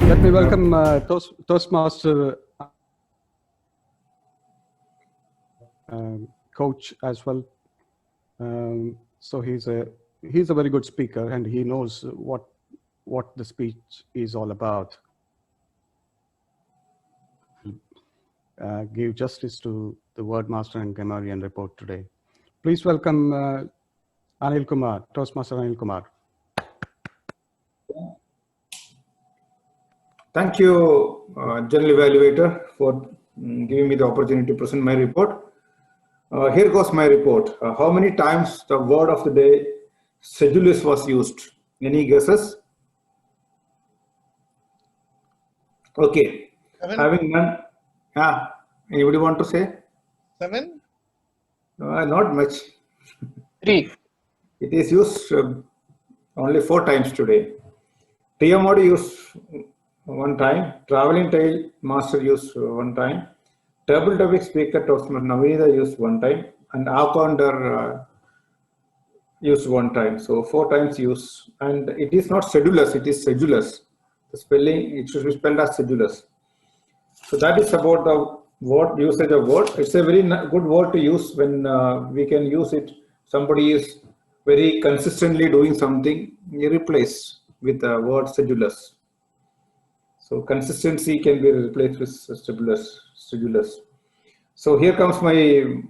Let me welcome Toastmaster coach as well. So he's a very good speaker, and he knows what the speech is all about. Give justice to the word master and grammarian report today. Please welcome Anil Kumar, Toastmaster Anil Kumar. Thank you, General Evaluator, for giving me the opportunity to present my report. Here goes my report. How many times the word of the day, sedulous, was used? Any guesses? Okay. 7. Having none. Anybody want to say? 7. Not much. 3. It is used only 4 times today. TMOD used 1 time. Traveling tail master used 1 time. Table topic speaker Toastmaster Navneeta used 1 time. And Akonder used 1 time. So 4 times used. And it is not sedulous, it is sedulous. The spelling, it should be spelled as sedulous. So that is about the word usage of word. It's a very good word to use when we can use it. Somebody is very consistently doing something, you replace with the word sedulous. So consistency can be replaced with sedulous. So here comes my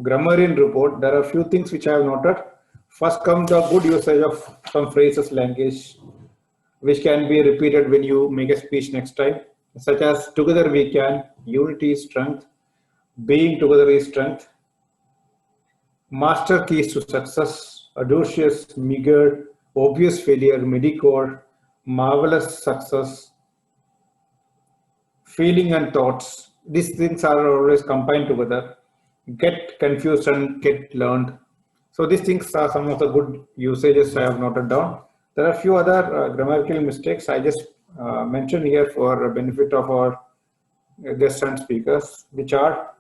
grammarian report. There are a few things which I have noted. First comes the good usage of some phrases, language, which can be repeated when you make a speech next time, such as together we can, unity is strength, being together is strength, master keys to success, audacious, meager, obvious failure, mediocre, marvelous success, feeling and thoughts. These things are always combined together. Get confused and get learned. So these things are some of the good usages I have noted down. There are a few other grammatical mistakes I just mentioned here for benefit of our guests and speakers, which are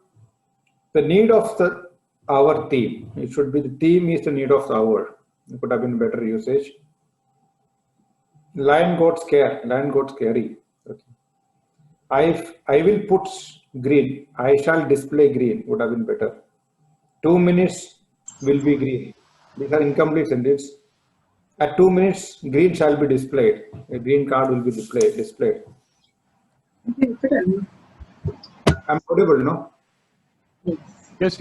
the need of the hour theme. It should be the theme is the need of the hour. It could have been better usage. Lion got scared. Lion got scary. Okay. I will put green. I shall display green. Would have been better. 2 minutes will be green. These are incomplete sentences. At 2 minutes, green shall be displayed. A green card will be displayed. I'm audible, no? Yes.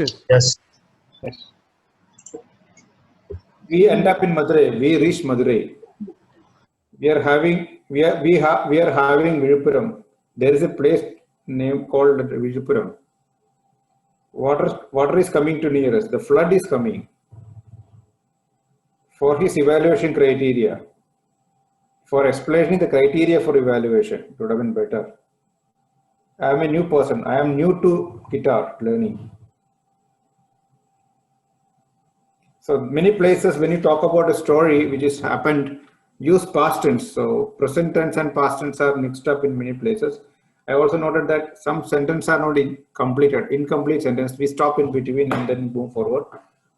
We end up in Madurai. We reach Madurai. We are having Viluppuram. There is a place name called Viluppuram. Water is coming to near us. The flood is coming. For his evaluation criteria, for explaining the criteria for evaluation, it would have been better. I am a new person. I am new to guitar learning. So many places when you talk about a story which has happened, use past tense. So present tense and past tense are mixed up in many places. I also noted that some sentences are not completed. Incomplete sentence, we stop in between and then move forward.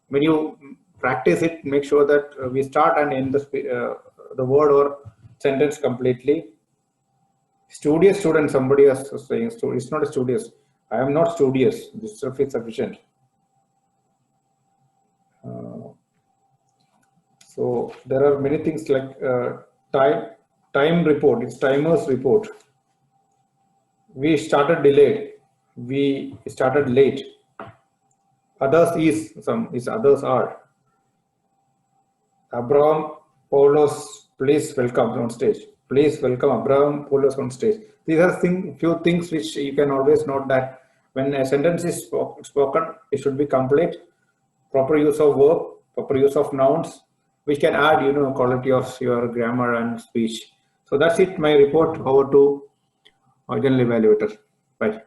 When you practice it, make sure that we start and end the word or sentence completely. Studious student, somebody is saying, it's not a studious. I am not studious. This stuff is sufficient. So there are many things like time report. It's timer's report. We started delayed. We started late. Others is others are. Abraham Paulos, please welcome on stage. Please welcome Abraham Paulos on stage. These are few things which you can always note that when a sentence is spoken, it should be complete, proper use of verb, proper use of nouns, which can add, quality of your grammar and speech. So that's it. My report. Over to General Evaluator. Bye.